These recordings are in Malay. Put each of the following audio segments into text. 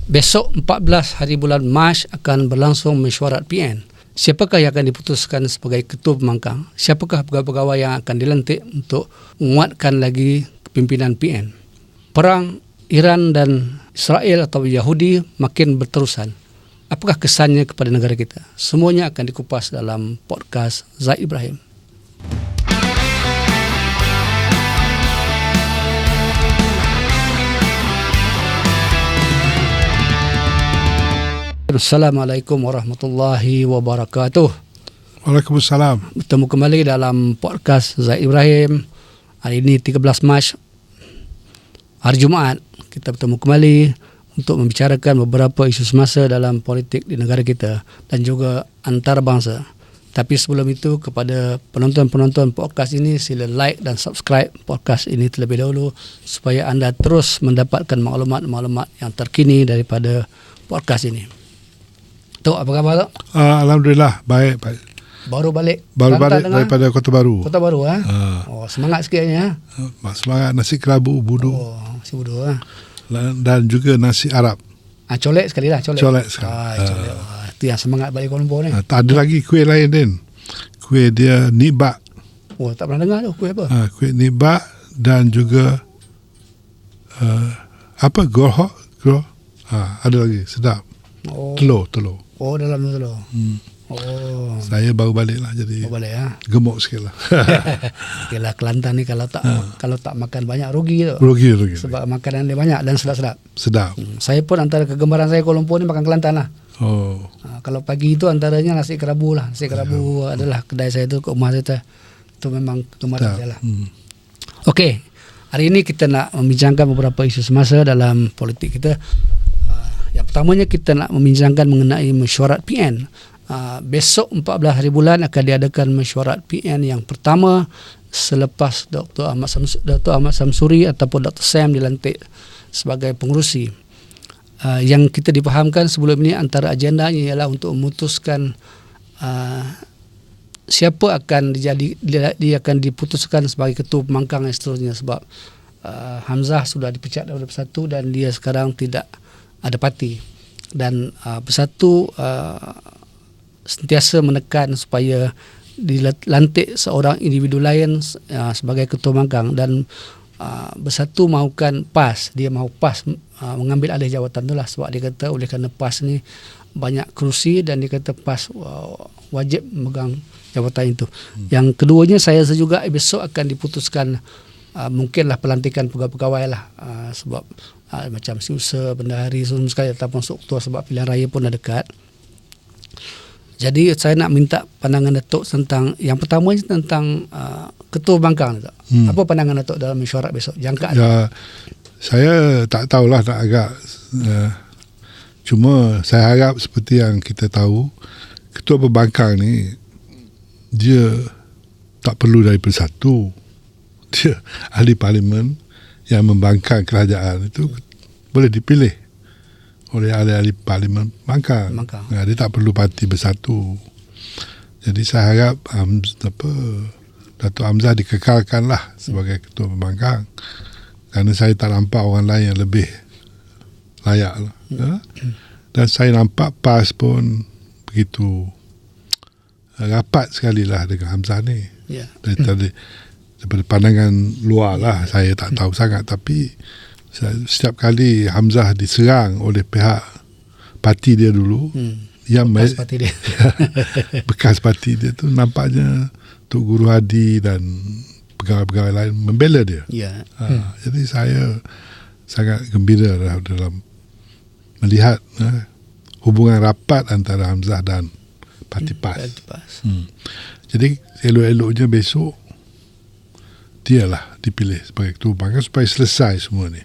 Besok 14 hari bulan Mac akan berlangsung mesyuarat PN. Siapakah yang akan diputuskan sebagai ketua pembangkang? Siapakah pegawai-pegawai yang akan dilantik untuk menguatkan lagi kepimpinan PN? Perang Iran dan Israel atau Yahudi makin berterusan. Apakah kesannya kepada negara kita? Semuanya akan dikupas dalam podcast Zaid Ibrahim. Assalamualaikum warahmatullahi wabarakatuh. Waalaikumsalam. Bertemu kembali dalam podcast Zaid Ibrahim. Hari ini 13 Mac, hari Jumaat. Kita bertemu kembali untuk membicarakan beberapa isu semasa dalam politik di negara kita dan juga antarabangsa. Tapi sebelum itu, kepada penonton-penonton podcast ini, sila like dan subscribe podcast ini terlebih dahulu supaya anda terus mendapatkan maklumat-maklumat yang terkini daripada podcast ini. Tok, apa khabar, Tok? Alhamdulillah, baik. Baru balik Daripada Kota Baru. Kota Baru, ha? Oh, semangat sikitnya. Semangat nasi kerabu budu. Oh, nasi budu, ha? Dan juga nasi Arab. Colek sekali lah, colek. Colek sekali. Colek. Itu yang semangat balik Kuala Lumpur ni. Tak ada lagi kuih lain, Din. Kuih dia nibak. Oh, tak pernah dengar tu, kuih apa? Kuih nibak dan juga grohok. Ada lagi, sedap. Oh. Telur. Oh, dalam tu telur. Oh. Saya baru balik lah, jadi balik, ha? gemuk sikit lah. Yalah, Kelantan ni kalau tak makan banyak rugi tu. Rugi. Sebab makanan dia banyak dan sedap-sedap. Sedap. Saya pun antara kegemaran saya Kuala Lumpur ni makan Kelantan lah. Oh. Kalau pagi itu antaranya nasi kerabu lah. Nasi kerabu adalah kedai saya tu, kat rumah saya tu. Itu memang kegemaran saya lah. Okey, hari ini kita nak membincangkan beberapa isu semasa dalam politik kita. Yang pertamanya kita nak membincangkan mengenai mesyuarat PN. Besok 14 hari bulan akan diadakan mesyuarat PN yang pertama selepas Dr. Ahmad Samsuri ataupun Dr. Sam dilantik sebagai pengerusi. Yang kita dipahamkan sebelum ini antara agendanya ialah untuk memutuskan siapa akan dia akan diputuskan sebagai ketua pembangkang dan seterusnya, sebab Hamzah sudah dipecat daripada Bersatu dan dia sekarang tidak ada parti, dan Bersatu sentiasa menekan supaya dilantik seorang individu lain sebagai ketua pembangkang, dan Bersatu mahukan PAS. Dia mahu PAS mengambil alih jawatan tu lah, sebab dia kata oleh kerana PAS ni banyak kerusi dan dia kata PAS wajib memegang jawatan itu. Yang keduanya, saya rasa juga besok akan diputuskan mungkinlah pelantikan pegawai-pegawai lah, sebab macam siusa, bendahari semua sekali ataupun struktur, sebab pilihan raya pun dah dekat. Jadi saya nak minta pandangan Datuk tentang yang pertama tentang ketua pembangkang, Datuk. Apa pandangan Datuk dalam mesyuarat besok? Jangkaan. Ya, saya tak tahulah, nak agak cuma saya harap seperti yang kita tahu, ketua pembangkang ni dia tak perlu dari Bersatu. Dia ahli parlimen yang membangkang kerajaan itu boleh dipilih oleh ahli-ahli parlimen pembangkang. Dia tak perlu parti Bersatu. Jadi saya harap Datuk Hamzah dikekalkan lah sebagai ketua pembangkang, kerana saya tak nampak orang lain yang lebih layak lah. Dan saya nampak PAS pun begitu rapat sekali lah dengan Hamzah ni. Daripada pandangan luar lah, saya tak tahu sangat, tapi setiap kali Hamzah diserang oleh pihak parti dia dulu, bekas parti dia bekas parti dia tu, nampaknya Tok Guru Hadi dan pegawai-pegawai lain membela dia. Jadi saya sangat gembira dalam melihat hubungan rapat antara Hamzah dan parti PAS. Jadi elok-eloknya besok dialah dipilih sebagai ketua pembangkang supaya selesai semua ni.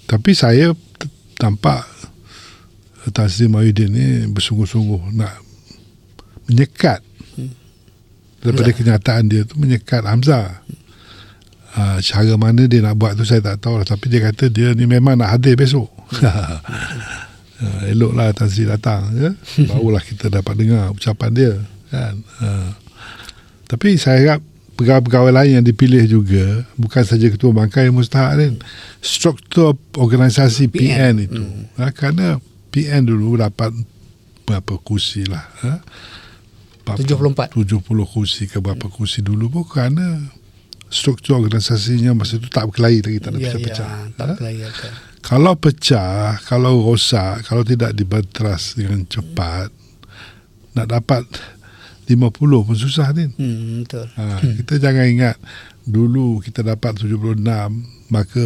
Tapi saya tampak Tan Sri Mahyudin ni bersungguh-sungguh nak menyekat daripada kenyataan dia tu, menyekat Hamzah. Cara mana dia nak buat tu saya tak tahu lah, tapi dia kata dia ni memang nak hadir besok. Eloklah Tan Sri datang, barulah kita dapat dengar ucapan dia, kan. Tapi saya harap pegawai-pegawai lain yang dipilih juga, bukan saja ketua bangkai yang mustahak kan, struktur organisasi PN itu. Kerana PN dulu dapat berapa kursi lah, 74 kursi ke berapa kursi dulu pun kerana struktur organisasinya masa itu tak berkelahi lagi, tak ada pecah-pecah. Tak berkelahi. Kalau pecah, kalau rosak, kalau tidak dibenteras dengan cepat, nak dapat 50 pun susah ni. Betul. Kita jangan ingat dulu kita dapat 76, maka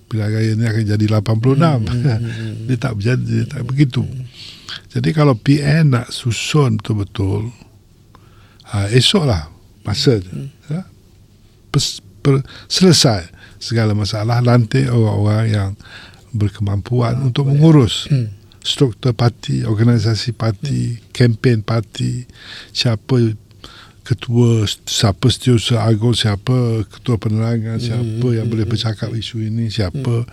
pilihan raya ni akan jadi 86. Dia tak berjadi, dia tak begitu. Jadi kalau PN nak susun betul-betul, esoklah masa je. Selesai segala masalah, lantik orang-orang yang berkemampuan untuk mengurus struktur parti, organisasi parti, kempen parti, siapa ketua, siapa setiausaha agung, siapa ketua penerangan, siapa yang boleh bercakap isu ini, siapa,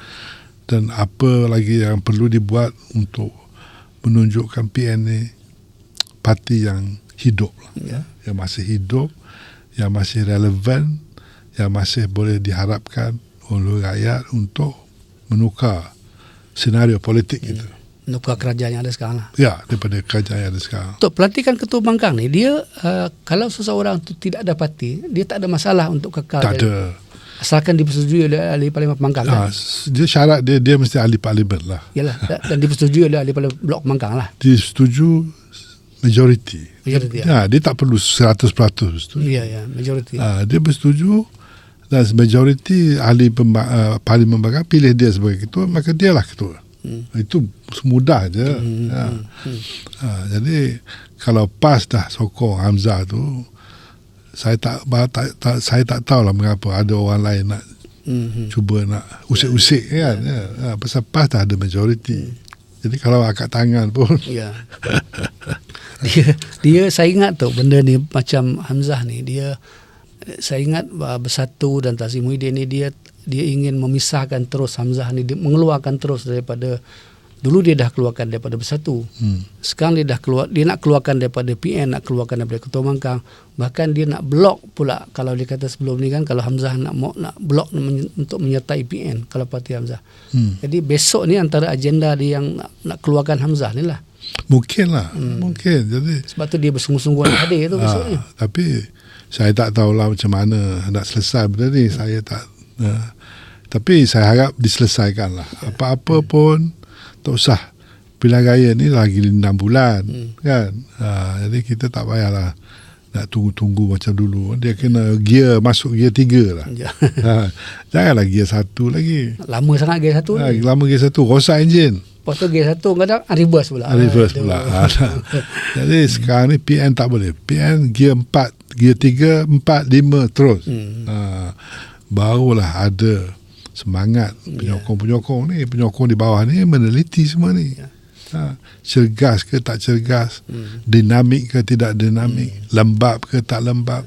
dan apa lagi yang perlu dibuat untuk menunjukkan PN ni parti yang hidup lah, yang masih hidup, yang masih relevan, yang masih boleh diharapkan oleh rakyat untuk menukar senario politik kita. Menukar kerajaan yang ada sekarang lah. Ya, daripada kerajaan yang ada sekarang. Untuk pelantikan ketua bangkang ni, dia kalau seseorang tu tidak ada parti, dia tak ada masalah untuk kekal. Tak ada. Asalkan dipersetujui oleh ahli parlimen pembangkang. Kan? Dia syarat dia mesti ahli parlimen lah. Yalah, dan dipersetujui oleh ahli parlimen blok pembangkang lah. Dia setuju majoriti. Dia tak perlu 100% setuju. Ya, majoriti. Dia bersetuju dan majoriti ahli parlimen pembangkang pilih dia sebagai ketua, maka dialah ketua. Itu mudah je. Jadi kalau PAS dah sokong Hamzah tu, saya tak tahulah mengapa ada orang lain nak cuba nak usik-usik kan. Pasal PAS dah ada majoriti. Jadi kalau angkat tangan pun dia saya ingat tu benda ni macam Hamzah ni, dia saya ingat Bersatu dan Tazim Muhyiddin ni dia ingin memisahkan terus Hamzah ni, dia mengeluarkan terus daripada, dulu dia dah keluarkan daripada Bersatu. Sekarang dia nak keluarkan daripada PN, nak keluarkan daripada ketua bangkang, bahkan dia nak blok pula. Kalau dia kata sebelum ni kan, kalau Hamzah nak blok untuk menyertai PN kalau parti Hamzah. Jadi besok ni antara agenda dia yang nak keluarkan Hamzah ni lah. Mungkin. Jadi sebab tu dia bersungguh-sungguh nak hadir tu besok ni. Tapi saya tak tahulah macam mana nak selesai benda ni. Saya tak tapi saya harap diselesaikan lah. Apa-apa pun tak usah. Pilihan raya ni lagi 6 bulan kan. Jadi kita tak payahlah nak tunggu-tunggu macam dulu. Dia kena masuk gear 3 lah. Janganlah gear 1 lagi. Lama sangat gear 1 lama gear 1 rosak enjin. Lepas tu gear 1 kadang reverse pula. Jadi sekarang ni PN tak boleh. PN gear 4, gear 3, 4, 5 terus. Barulah ada semangat penyokong-penyokong ni. Penyokong di bawah ni meneliti semua ni. Cergas ke tak cergas, dinamik ke tidak dinamik, lembab ke tak lembab.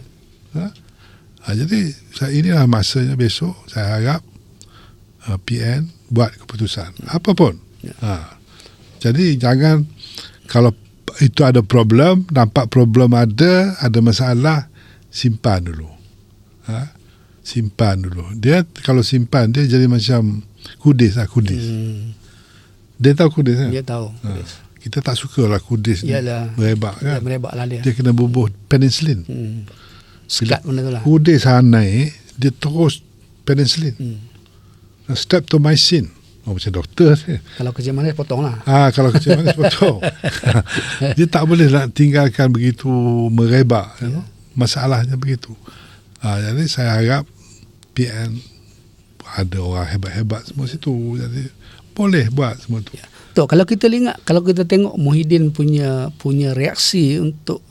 Jadi inilah masanya besok. Saya harap PN buat keputusan apapun. Jadi jangan, kalau itu ada problem, nampak problem ada masalah, simpan dulu. Simpan dulu. Dia kalau simpan, dia jadi macam kudis. Dia tahu kudis kan? Dia tahu. Kita tak suka lah kudis ni merebak kan? Merebak lah dia. Dia kena bubuh penicillin. Sekat benda tu lah. Kudis naik, dia terus penicillin. Streptomycin. Macam doktor. Kalau kerja manis potong lah. Kalau kerja manis potong. Dia tak boleh nak tinggalkan begitu merebak. Masalahnya begitu. Jadi saya harap PN ada orang hebat-hebat semua situ. Jadi boleh buat semua tu. Kalau kita tengok Muhyiddin punya reaksi untuk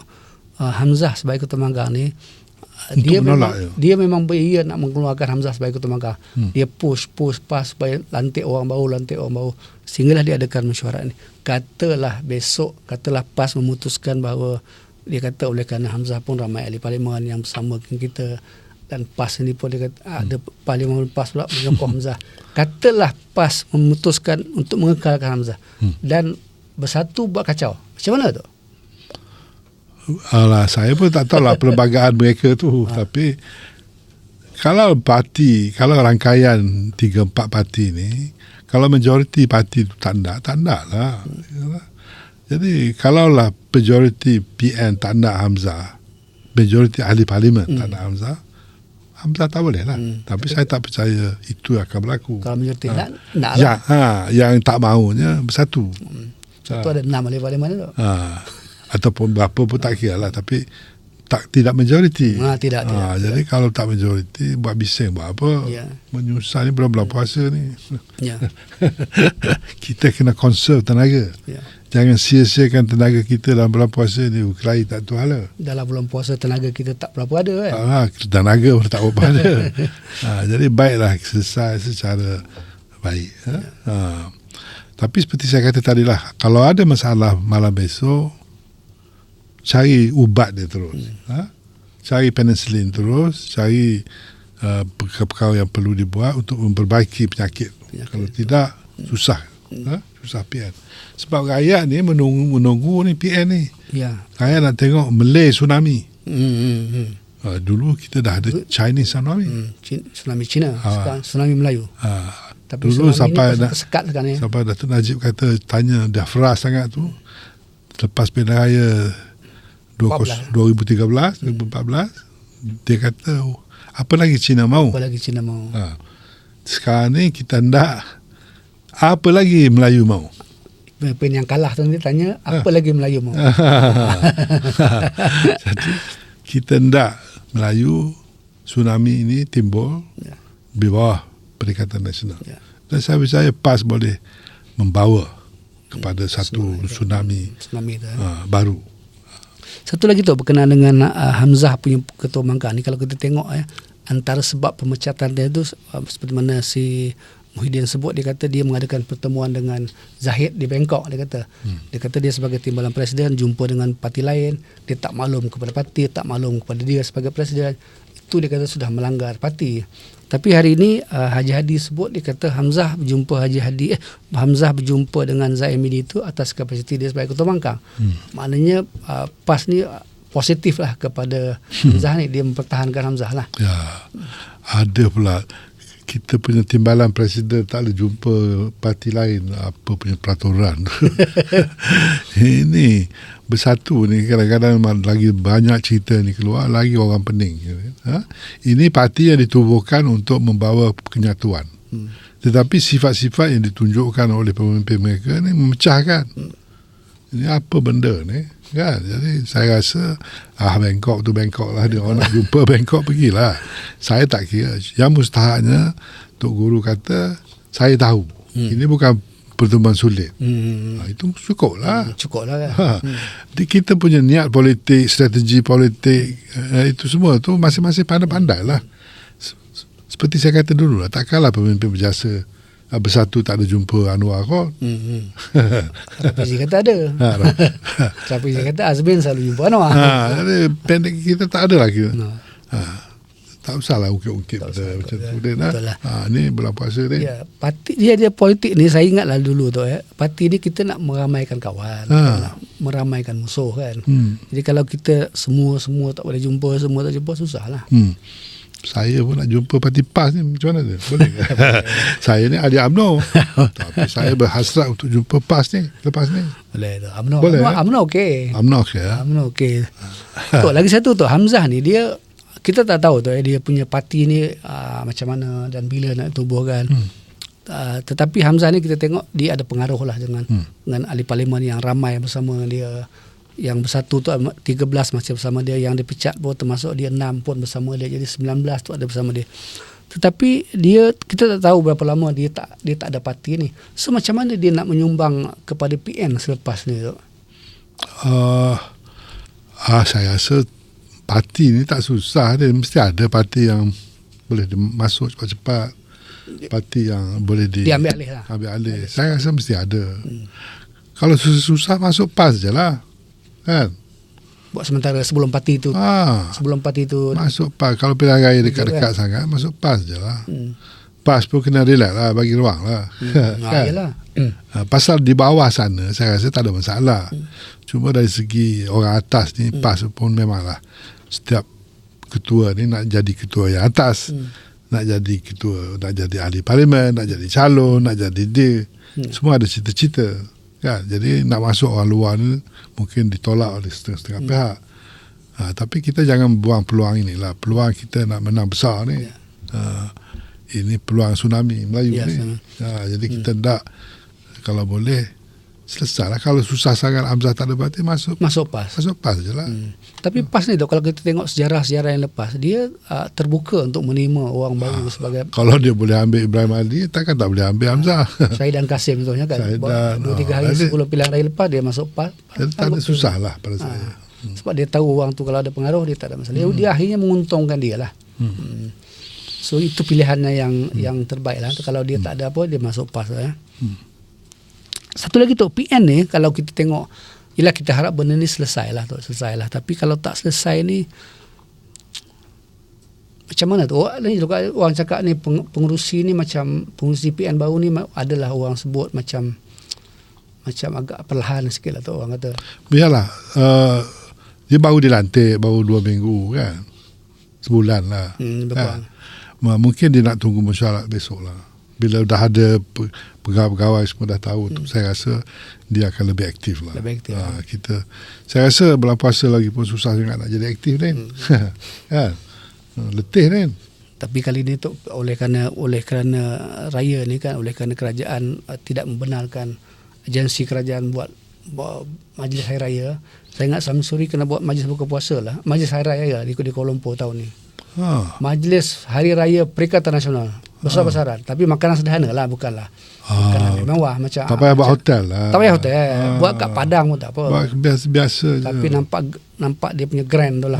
Hamzah sebagai ketua bangkang ni, dia memang beria nak mengeluarkan Hamzah sebagai ketua bangkang. Dia push pas supaya lantik orang baru, sehinggalah dia adakan mesyuarat ni. Katalah PAS memutuskan bahawa dia kata oleh kerana Hamzah pun ramai ahli parlimen yang bersama dengan kita, dan PAS ni pun dia kata ada parlimen PAS pula menyokong Hamzah. Katalah PAS memutuskan untuk mengekalkan Hamzah dan Bersatu buat kacau. Macam mana tu? Alah, saya pun tak tahu lah perlembagaan mereka tu. Tapi kalau rangkaian 3-4 parti ni, kalau majoriti parti tu tak nak lah. Jadi kalaulah majoriti PN tak nak Hamzah, majoriti ahli parlimen tak nak Hamzah tak boleh lah. Tapi saya tak percaya itu akan berlaku. Kalau majoriti nak lah. Yang tak maunya bersatu. Satu ada 6 ahli parlimen tu. Ataupun berapa pun tak kira lah. Tapi tidak majoriti. Tidak. Jadi kalau tak majoriti, buat bising buat apa? Menyusah ni bulan-bulan puasa ni. Kita kena conserve tenaga. Jangan sia-siakan tenaga kita dalam bulan puasa ni. Kelahi tak tu hala. Dalam bulan puasa tenaga kita tak berapa ada kan? Tenaga pun tak berapa ada. Jadi baiklah selesai secara baik. Tapi seperti saya kata tadi lah, kalau ada masalah malam besok, cari ubat dia terus. Cari penicillin terus, cari perkara-perkara yang perlu dibuat untuk memperbaiki penyakit. Kalau tidak, susah. Susah PN. Sebab rakyat ni menunggu ni PN ni. Rakyat nak tengok Malay tsunami. Dulu kita dah ada Chinese tsunami. Tsunami Cina, sekarang tsunami Melayu. Tapi dulu sampai sekat sekarang ni. Sampai Datuk Najib kata, tanya dah frust sangat tu. Lepas pilihan raya 2013, 2014, dia kata, apa lagi Cina mau? Sekarang ni kita nak apa lagi Melayu mau? Pemimpin yang kalah tu dia tanya, apa lagi Melayu mau? Jadi kita nak Melayu tsunami ini timbul di bawah Perikatan Nasional. Dan saya percaya PAS boleh membawa kepada satu tsunami baru. Satu lagi tu berkenaan dengan Hamzah punya ketua Bangkang ni, kalau kita tengok antara sebab pemecatan dia tu seperti mana si Muhyiddin sebut, dia kata dia mengadakan pertemuan dengan Zahid di Bangkok. Dia kata dia sebagai timbalan presiden jumpa dengan parti lain, dia tak maklum kepada parti, tak maklum kepada dia sebagai presiden. Itu dia kata sudah melanggar parti. Tapi hari ini Haji Hadi sebut, dia kata Hamzah berjumpa dengan Zaimidi itu atas kapasiti dia sebagai ketua Bangkang. Maknanya PAS ni positif lah kepada Hamzah ni, dia mempertahankan Hamzah lah. Ada pula kita punya timbalan presiden tak boleh jumpa parti lain, apa punya peraturan. Ini bersatu ni kadang-kadang lagi banyak cerita ni keluar, lagi orang pening. Ini parti yang ditubuhkan untuk membawa kenyatuan. Tetapi sifat-sifat yang ditunjukkan oleh pemimpin mereka ni memecahkan. Ini apa benda ni? Kan? Jadi saya rasa Bangkok tu Bangkok lah, dia orang nak jumpa Bangkok pergilah. Saya tak kira. Yang mustahaknya Tok Guru kata saya tahu ini bukan pertemuan sulit. Itu cukup lah kan? Jadi kita punya niat politik, strategi politik, itu semua tu masing-masing pandai-pandai lah. Seperti saya kata dulu lah, takkanlah pemimpin berjasa bersatu tak ada jumpa Anwar kot. Rafizi kata ada. Rafizi kata Azmin selalu jumpa Anwar. Jadi pendek kita tak ada lagi. Tak usahlah ukit-ukit macam tu. Ni bulan puasa ni. Parti dia politik ni, saya ingatlah dulu tu parti ni kita nak meramaikan kawan, nak meramaikan musuh kan. Jadi kalau kita semua tak boleh jumpa, semua tak jumpa, susah lah. Saya pun nak jumpa parti PAS ni, macam mana tu? Boleh ke? Saya ni ahli UMNO. Tapi saya berhasrat untuk jumpa PAS ni lepas ni. Boleh tu. UMNO okey. UMNO okey. UMNO okey. Tu lagi satu tu, Hamzah ni dia, kita tak tahu tu dia punya parti ni macam mana dan bila nak tubuhkan. Tetapi Hamzah ni kita tengok dia ada pengaruh lah dengan ahli parlimen yang ramai bersama dia. Yang bersatu tu 13 masih bersama dia, yang dipecat pun termasuk dia 6 pun bersama dia, jadi 19 tu ada bersama dia. Tetapi dia, kita tak tahu berapa lama dia tak ada parti ni. So macam mana dia nak menyumbang kepada PN selepas ni tu? Saya rasa parti ni tak susah dia, mesti ada parti yang boleh masuk cepat-cepat, parti yang boleh diambil alih lah. Ambil alih. Saya rasa mesti ada. Kalau susah-susah masuk PAS je lah. Kan? Buat sementara sebelum parti tu. Sebelum parti tu masuk PAS. Kalau pilihan raya dekat-dekat sangat, masuk PAS je lah. PAS pun kena relax lah, bagi ruang lah. Yalah. Pasal di bawah sana saya rasa tak ada masalah. Cuma dari segi orang atas ni PAS pun memanglah setiap ketua ni nak jadi ketua yang atas, nak jadi ketua, nak jadi ahli parlimen, nak jadi calon, nak jadi dia, semua ada cita-cita kan. Jadi nak masuk orang luar ni mungkin ditolak oleh setengah-setengah pihak. Tapi kita jangan buang peluang inilah. Peluang kita nak menang besar ni. Ini peluang tsunami Melayu ni. Jadi kita nak, kalau boleh selesai lah. Kalau susah sangat Hamzah tak ada parti, masuk PAS je lah. Tapi PAS ni tu, kalau kita tengok sejarah-sejarah yang lepas, dia terbuka untuk menerima orang baru sebagai, kalau dia boleh ambil Ibrahim Ali, takkan tak boleh ambil Hamzah. Syahidan Kasim contohnya kan, 2-3 hari sebelum pilihan raya lepas dia masuk PAS. Tak ada susah lah pada saya. Sebab dia tahu orang tu kalau ada pengaruh dia tak ada masalah. Dia akhirnya menguntungkan dia lah. So itu pilihannya yang terbaik lah. Kalau dia tak ada apa, dia masuk PAS lah. Satu lagi tu, PN ni kalau kita tengok, ialah kita harap benda ni selesai lah. Tapi kalau tak selesai ni, macam mana tu? Orang cakap ni pengurusi ni macam, pengurusi PN baru ni adalah orang sebut macam agak perlahan sikit lah tu orang kata. Biarlah. Dia baru dilantik, baru 2 minggu kan. Sebulan lah. Kan? Mungkin dia nak tunggu mesyuarat besok lah. Bila dah ada pegawai-pegawai semua dah tahu, saya rasa dia akan lebih aktif lah. Saya rasa bulan puasa lagi pun susah sangat nak jadi aktif kan. Kan? Letih kan. Tapi kali ni tu oleh kerana raya ni kan, oleh kerana kerajaan tidak membenarkan agensi kerajaan buat majlis hari raya. Saya ingat Samsuri kena buat majlis buka puasa lah. Majlis hari raya di Kuala Lumpur tahun ni. Majlis hari raya Perikatan Nasional. Besar-besaran. Tapi makanan sederhana lah, bukanlah makanan mewah macam. Tak payah buat hotel lah. Tak payah hotel. Buat kat Padang pun tak apa. Buat biasa-biasa je. Tapi nampak dia punya grand tu lah.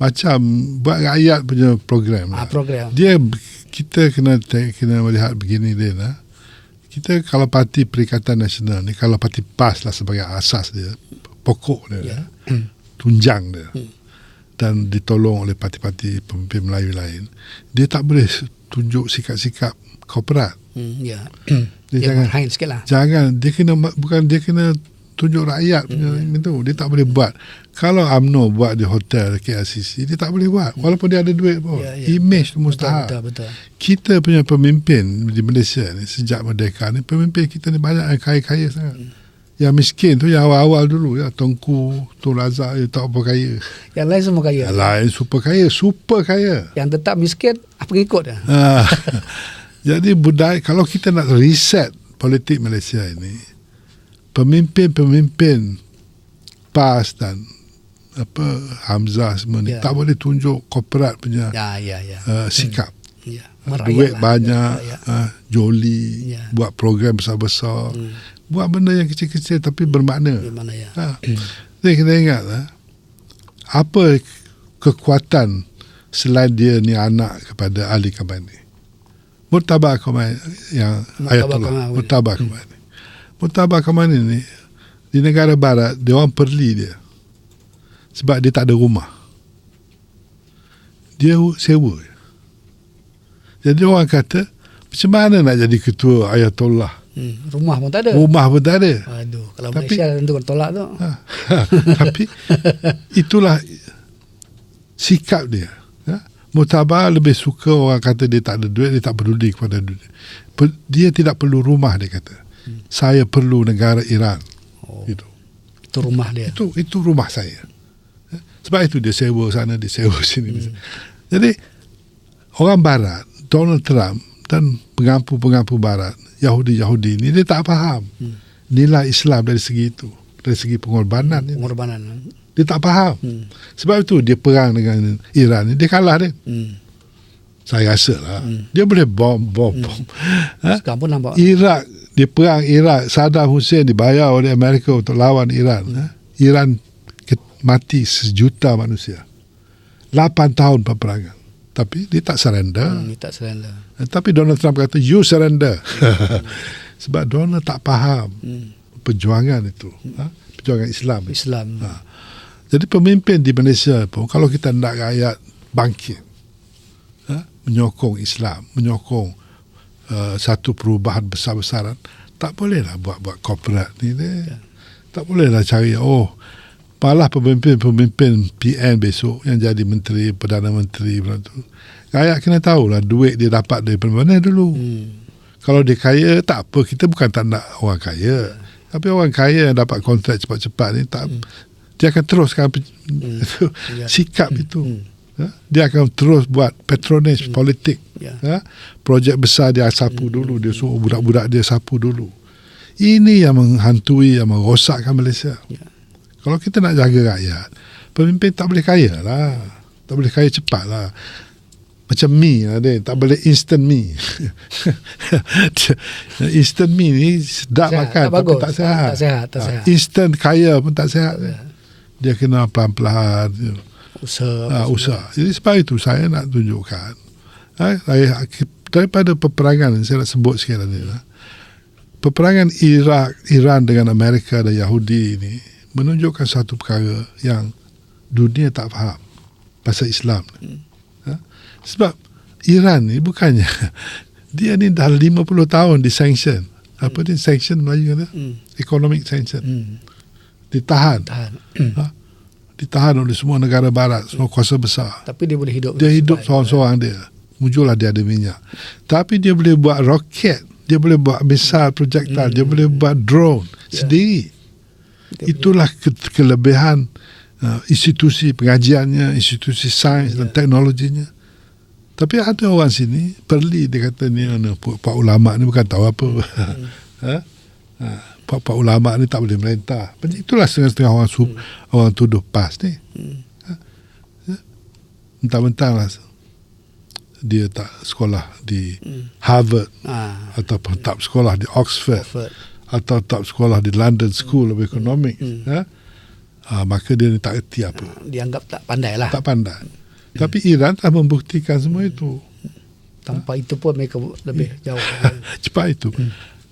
Macam buat rakyat punya program lah. Program. Kita kena melihat begini dia lah. Kita kalau parti Perikatan Nasional ni, kalau parti PAS lah sebagai asas dia, pokok dia, tunjang dia, dan ditolong oleh parti-parti pemimpin Melayu lain, dia tak boleh tunjuk sikap-sikap korporat. Dia jangan main sikit lah. Jangan, dia kena tunjuk rakyat punya itu. Dia tak boleh buat. Kalau UMNO buat di hotel KLCC, dia tak boleh buat walaupun dia ada duit pun. Image tu mustahil. Betul. Kita punya pemimpin di Malaysia ni sejak merdeka ni, pemimpin kita ni banyak yang kaya-kaya sangat. Yang miskin tu yang awal-awal dulu ya, Tengku, Tun Razak, tak apa kaya. Yang lain semua kaya. Yang lain super kaya. Yang tetap miskin, pengikut dah. Jadi budaya, kalau kita nak reset politik Malaysia ini, pemimpin PAS dan Hamzah semua ni tak boleh tunjuk korporat punya sikap. Duit banyak, joli, buat program besar-besar, buat benda yang kecil-kecil tapi bermakna. Jadi kita ingat apa kekuatan selain dia ni anak kepada Ali Khamenei. Murtabak Khamenei yang Ayatollah Murtabak Khamenei ni di negara barat dia orang perli dia sebab dia tak ada rumah, dia sewa. Jadi orang kata macam mana nak jadi ketua Ayatollah, rumah pun tak ada. Aduh, kalau Malaysia tentu tolak tu. Tapi itulah sikap dia. Murtabak lebih suka orang kata dia tak ada duit, dia tak peduli kepada duit. Dia tidak perlu rumah, dia kata. Saya perlu negara Iran. Itu rumah dia. Itu rumah saya. Sebab itu dia sewa sana, dia sewa sini. Jadi orang barat, Donald Trump dan pengampu-pengampu barat, Yahudi ni, dia tak faham nilai Islam dari segi itu, dari segi pengorbanan. Dia tak faham. Sebab itu dia perang dengan Iran ni, dia kalah dia. Saya rasa lah. Dia boleh bom. Sekarang pun nampak. Iraq, dia perang Iraq, Saddam Hussein dibayar oleh Amerika untuk lawan Iran. Iran mati 1 juta manusia. 8 tahun peperangan. Tapi dia tak surrender. Tapi Donald Trump kata, you surrender. Sebab Donald tak faham perjuangan itu. Perjuangan Islam. Jadi pemimpin di Malaysia pun, kalau kita nak rakyat bangkit, menyokong Islam, menyokong satu perubahan besar-besaran, tak bolehlah buat korporat ni deh. Tak bolehlah cari malah pemimpin PN besok yang jadi menteri, Perdana Menteri tu. Rakyat kena tahulah duit dia dapat dari mana dulu. Kalau dia kaya, tak apa. Kita bukan tak nak orang kaya. Tapi orang kaya yang dapat kontrak cepat-cepat ni, dia akan teruskan sikap itu. Dia akan terus buat patronage politik. Projek besar dia sapu dulu. Dia suruh budak-budak dia sapu dulu. Ini yang menghantui, yang merosakkan Malaysia. Kalau kita nak jaga rakyat, pemimpin tak boleh kaya lah. Tak boleh kaya cepat lah. Macam mi lah dia. Tak boleh instant mi. Instant mi ni sedap sehat, makan, tapi bagus. tak sihat. Tak sihat. Instant kaya pun tak sihat. Dia kena pelan-pelan. Usaha. Jadi sebab itu saya nak tunjukkan. Daripada peperangan, saya nak sebut sikit tadi lah. Peperangan Iran dengan Amerika dan Yahudi ini menunjukkan satu perkara yang dunia tak faham pasal Islam. Sebab Iran ni bukannya dia ni dah 50 tahun di sanction. Apa dia sanction Melayu kata? Economic sanction. Ditahan. Ditahan oleh semua negara barat, semua kuasa besar. Tapi dia boleh hidup. Dia hidup seorang-seorang dia. Muncullah dia ada minyak. Tapi dia boleh buat roket, dia boleh buat misal projektil, dia boleh buat drone sendiri. Itulah kelebihan institusi pengajiannya, institusi sains dan teknologinya. Tapi ada orang sini perli, dia kata ni pak ulama ni bukan tahu apa. Pak ulama ni tak boleh merintah. Itulah setengah-setengah orang tuduh PAS ni. Mentang-mentang lah dia tak sekolah di Harvard ataupun tak sekolah di Oxford. Atau tak sekolah di London School of Economics, maka dia ni tak erti apa. Dianggap tak pandai lah. Tak pandai. Tapi Iran telah membuktikan semua itu. Tanpa itu pun mereka lebih jauh. Cepat itu.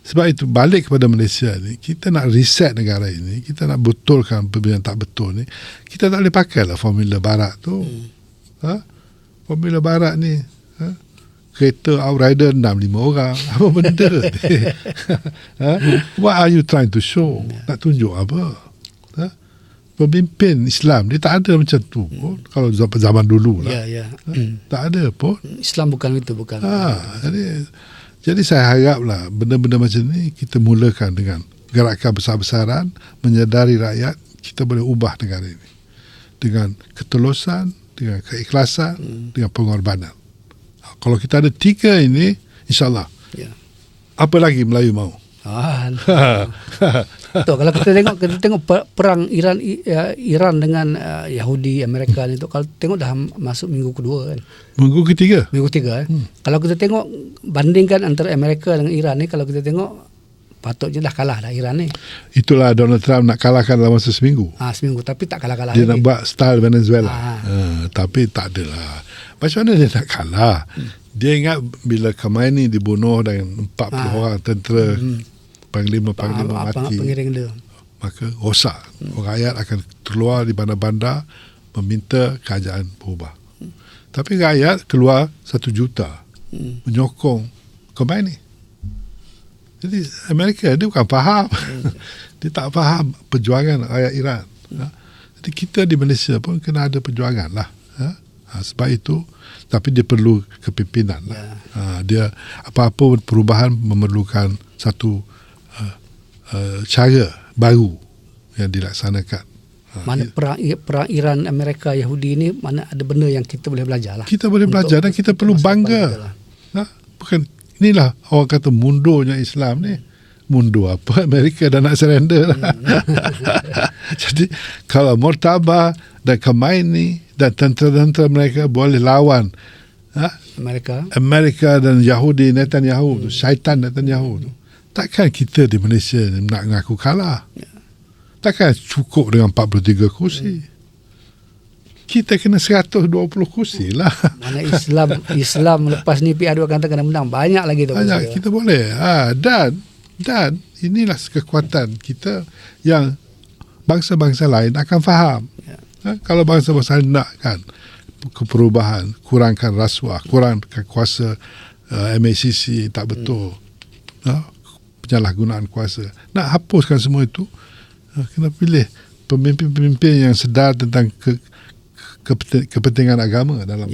Sebab itu balik kepada Malaysia ni, kita nak reset negara ini, kita nak betulkan benda yang tak betul ni, kita tak boleh pakai lah formula barat tu. Formula barat ni, kereta outrider 6-5 orang. Apa benda ni? What are you trying to show? Nak tunjuk apa? Pemimpin Islam dia tak ada macam tu pun. Kalau zaman dulu lah. Tak ada pun. Islam bukan itu, bukan. Jadi saya haraplah benda-benda macam ni kita mulakan dengan gerakan besar-besaran, menyedari rakyat, kita boleh ubah negara ini dengan ketulusan, dengan keikhlasan, dengan pengorbanan. Kalau kita ada 3 ini, insyaAllah. Apa lagi Melayu mau? Betul. Kalau kita tengok perang Iran dengan Yahudi, Amerika ni tu, kalau tengok dah masuk minggu kedua kan. Minggu ketiga. Kalau kita tengok bandingkan antara Amerika dengan Iran ni, kalau kita tengok patutnya dah kalah dah Iran ni. Itulah Donald Trump nak kalahkan dalam masa seminggu. Seminggu, tapi tak kalah-kalah dia lagi. Nak buat style Venezuela. Tapi tak adalah. Macam mana dia nak kalah? Dia ingat bila Khomeini dibunuh dengan 40 orang tentera, panglima mati, pengiring dia, maka rosak. Rakyat akan keluar di bandar-bandar meminta kerajaan berubah. Tapi rakyat keluar 1 juta menyokong Khomeini. Jadi Amerika dia bukan faham. Dia tak faham perjuangan rakyat Iran. Jadi kita di Malaysia pun kena ada perjuangan lah. Sebab itu, tapi dia perlu kepimpinan lah. Dia apa-apa perubahan memerlukan satu cara baru yang dilaksanakan. Mana perang Iran, Amerika, Yahudi ni, mana ada benda yang kita boleh belajar lah. Kita boleh belajar dan kita perlu bangga. Bukan, inilah orang kata mundurnya Islam ni. Mundur apa? Amerika dah nak surrender lah. Jadi kalau Murtabah dan Khomeini dan tentera-tentera mereka boleh lawan Amerika dan Yahudi Netanyahu tu, syaitan Netanyahu tu, takkan kita di Malaysia ni nak mengaku kalah? Takkan cukup dengan 43 kursi? Kita kena 120 kursi lah. Mana Islam lepas ni PA2 kata kena menang banyak lagi tu. Banyak kita boleh. Dan inilah kekuatan kita yang bangsa-bangsa lain akan faham. Kalau bangsa-bangsa lain nak kan perubahan, kurangkan rasuah, kurangkan kuasa MACC tak betul. Penyalahgunaan kuasa. Nak hapuskan semua itu, kena pilih pemimpin-pemimpin yang sedar tentang kepentingan agama dalam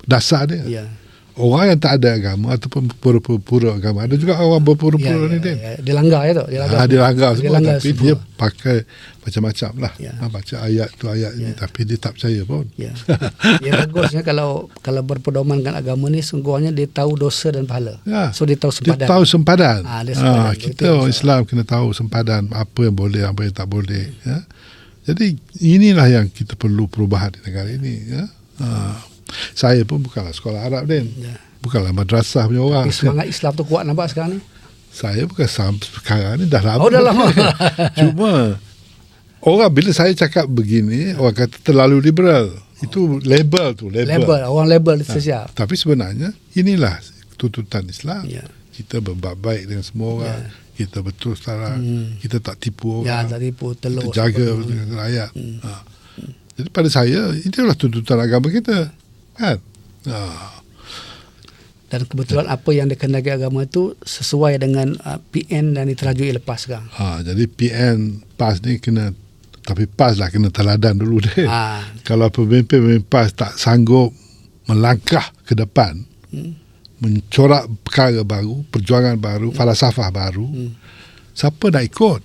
dasar dia. Orang yang tak ada agama ataupun pura-pura agama. Ada juga orang berpura-pura ni, Din. Dia langgar ya tu. Dia langgar semua. Tapi semua. dia pakai macam-macam lah. Baca ayat tu ayat ni, tapi dia tak percaya pun. Yang bagusnya kalau berpedoman dengan agama ni, sungguhnya dia tahu dosa dan pahala. So dia tahu sempadan. Dia tahu sempadan. Dia sempadan. Kita orang Islam kena tahu sempadan, apa yang boleh, apa yang tak boleh. Jadi inilah yang kita perlu perubahan di negara ini. Saya pun bukanlah sekolah Arab, Din. Bukanlah madrasah punya orang. Tapi semangat Islam tu kuat nampak sekarang ni. Saya bukan sekarang ni, dah lama. Dah lama. Cuma orang bila saya cakap begini, orang kata terlalu liberal. Itu label tu. Orang label saja. Tapi sebenarnya inilah tuntutan Islam. Kita berbuat baik dengan semua orang. Kita betul secara, kita tak tipu orang. Tak tipu, telur. Kita jaga rakyat. Jadi pada saya, itulah tuntutan agama kita. Kan? Dan kebetulan apa yang dikehendaki agama itu sesuai dengan PN dan diterajui lepas sekarang. Jadi PN PAS ni kena, tapi PAS lah kena teladan dulu deh. Kalau pemimpin PAS tak sanggup melangkah ke depan, mencorak perkara baru, perjuangan baru, falsafah baru, siapa nak ikut?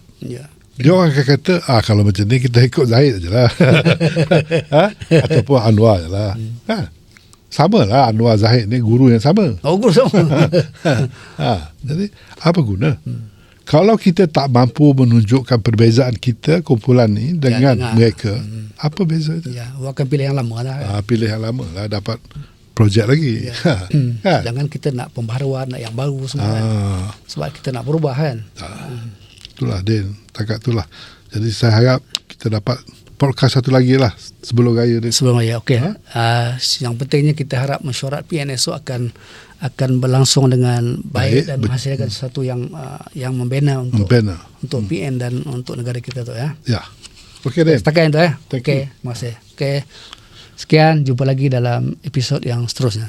Dia orang akan kata, kalau macam ni kita ikut Zahid je lah. Ataupun Anwar je lah. Sama lah, Anwar Zahid ni guru yang sama. Guru sama. Jadi apa guna? Kalau kita tak mampu menunjukkan perbezaan kita, kumpulan ni dengan mereka, apa beza itu? Akan pilih yang lama lah. Pilih yang lama lah, dapat projek lagi. Kan? Jangan kita nak pembaharuan, nak yang baru semua kan. Sebab kita nak berubah kan. Itulah, Din. Takat itulah. Jadi saya harap kita dapat podcast satu lagi lah sebelum raya ni. Sebelum raya, okey. Yang pentingnya kita harap mesyuarat PN esok akan berlangsung dengan baik dan menghasilkan sesuatu yang membina untuk PN dan untuk negara kita tu ya. Okey, Dan. Setakat itu ya. Okey, terima kasih. Okey. Sekian, jumpa lagi dalam episod yang seterusnya.